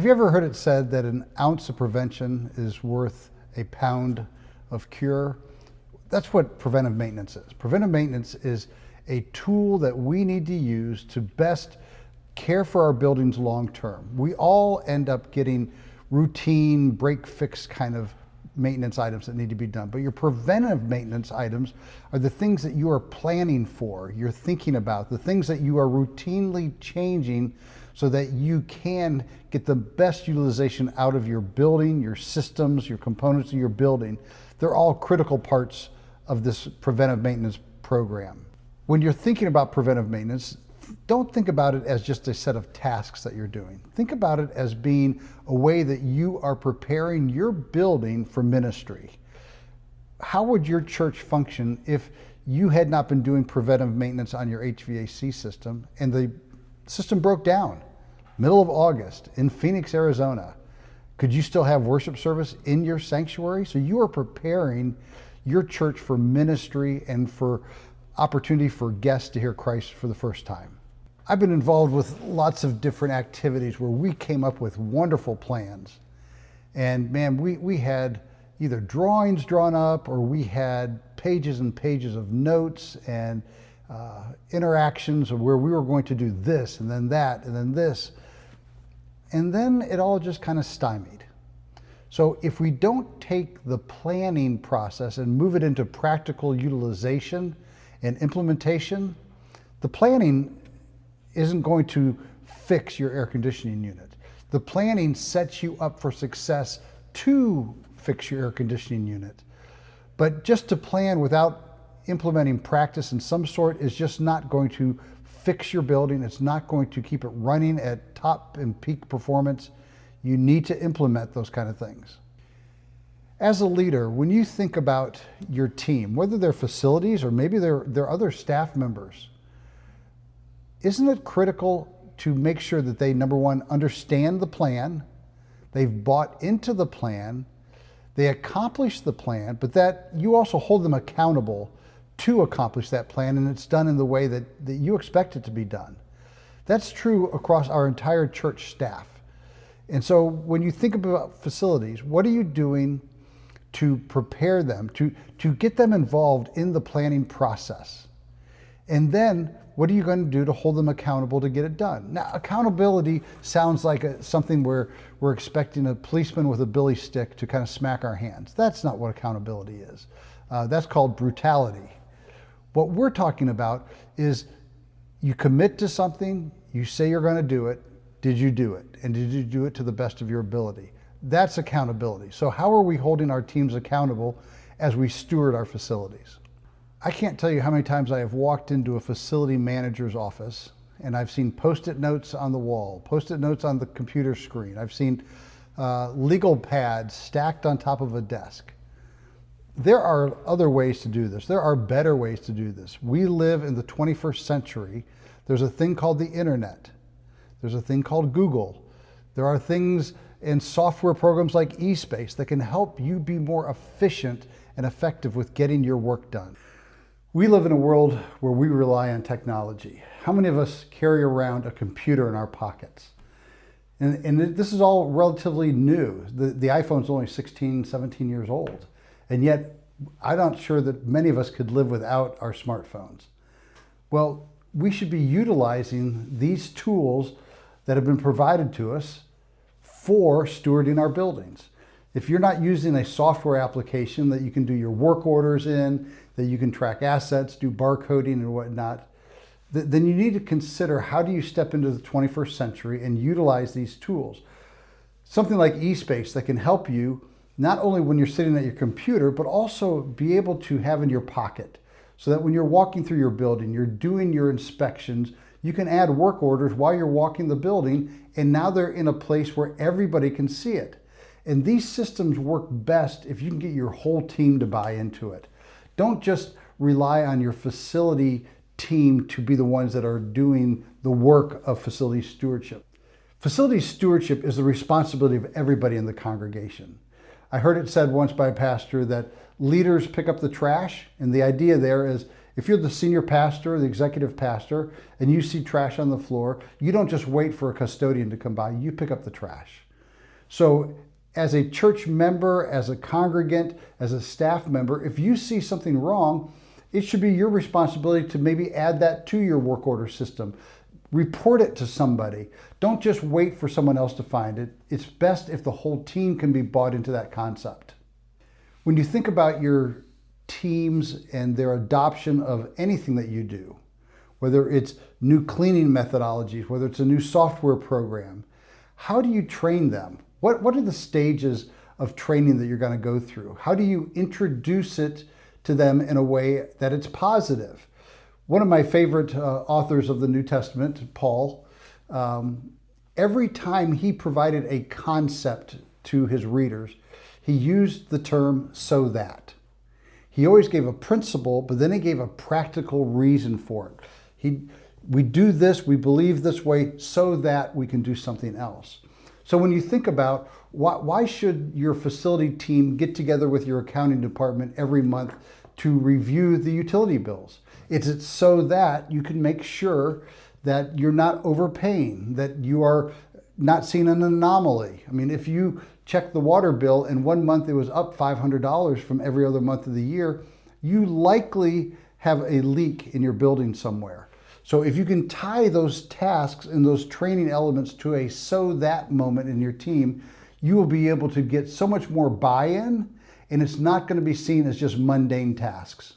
Have you ever heard it said that an ounce of prevention is worth a pound of cure? That's what preventive maintenance is. Preventive maintenance is a tool that we need to use to best care for our buildings long term. We all end up getting routine break fix kind of maintenance items that need to be done, but your preventive maintenance items are the things that you are planning for, you're thinking about, the things that you are routinely changing so that you can get the best utilization out of your building, your systems, your components of your building. They're all critical parts of this preventive maintenance program. When you're thinking about preventive maintenance, don't think about it as just a set of tasks that you're doing. Think about it as being a way that you are preparing your building for ministry. How would your church function if you had not been doing preventive maintenance on your HVAC system and the system broke down, middle of August in Phoenix, Arizona? Could you still have worship service in your sanctuary? So you are preparing your church for ministry and for opportunity for guests to hear Christ for the first time. I've been involved with lots of different activities where we came up with wonderful plans. And man, we had either drawings drawn up or we had pages and pages of notes and interactions of where we were going to do this and then that and then this. And then it all just kind of stymied. So if we don't take the planning process and move it into practical utilization and implementation, the planning isn't going to fix your air conditioning unit. The planning sets you up for success to fix your air conditioning unit. But just to plan without implementing practice in some sort is just not going to fix your building. It's not going to keep it running at top and peak performance. You need to implement those kind of things. As a leader, when you think about your team, whether they're facilities or maybe they're other staff members, isn't it critical to make sure that they, number one, understand the plan, they've bought into the plan, they accomplish the plan, but that you also hold them accountable to accomplish that plan, and it's done in the way that you expect it to be done. That's true across our entire church staff. And so when you think about facilities, what are you doing to prepare them, to get them involved in the planning process? And then what are you going to do to hold them accountable to get it done? Now, accountability sounds like something where we're expecting a policeman with a billy stick to kind of smack our hands. That's not what accountability is. That's called brutality. What we're talking about is you commit to something, you say you're going to do it, did you do it? And did you do it to the best of your ability? That's accountability. So how are we holding our teams accountable as we steward our facilities? I can't tell you how many times I have walked into a facility manager's office and I've seen Post-it notes on the wall, Post-it notes on the computer screen. I've seen legal pads stacked on top of a desk. There are other ways to do this. There are better ways to do this. We live in the 21st century. There's a thing called the internet. There's a thing called Google. There are things in software programs like eSpace that can help you be more efficient and effective with getting your work done. We live in a world where we rely on technology. How many of us carry around a computer in our pockets? And this is all relatively new. The iPhone's only 16, 17 years old. And yet, I'm not sure that many of us could live without our smartphones. Well, we should be utilizing these tools that have been provided to us for stewarding our buildings. If you're not using a software application that you can do your work orders in, that you can track assets, do barcoding and whatnot, then you need to consider how do you step into the 21st century and utilize these tools. Something like eSpace that can help you not only when you're sitting at your computer, but also be able to have in your pocket so that when you're walking through your building, you're doing your inspections, you can add work orders while you're walking the building, and now they're in a place where everybody can see it. And these systems work best if you can get your whole team to buy into it. Don't just rely on your facility team to be the ones that are doing the work of facility stewardship. Facility stewardship is the responsibility of everybody in the congregation. I heard it said once by a pastor that leaders pick up the trash, and the idea there is if you're the senior pastor, the executive pastor, and you see trash on the floor, you don't just wait for a custodian to come by, you pick up the trash. So as a church member, as a congregant, as a staff member, if you see something wrong, it should be your responsibility to maybe add that to your work order system. Report it to somebody. Don't just wait for someone else to find it. It's best if the whole team can be bought into that concept. When you think about your teams and their adoption of anything that you do, whether it's new cleaning methodologies, whether it's a new software program, how do you train them? What are the stages of training that you're going to go through? How do you introduce it to them in a way that it's positive? One of my favorite authors of the New Testament, Paul, every time he provided a concept to his readers, he used the term "so that." He always gave a principle, but then he gave a practical reason for it. We do this, we believe this way, so that we can do something else. So when you think about why should your facility team get together with your accounting department every month to review the utility bills? It's so that you can make sure that you're not overpaying, that you are not seeing an anomaly. I mean, if you check the water bill and one month it was up $500 from every other month of the year, you likely have a leak in your building somewhere. So if you can tie those tasks and those training elements to a "so that" moment in your team, you will be able to get so much more buy-in, and it's not going to be seen as just mundane tasks.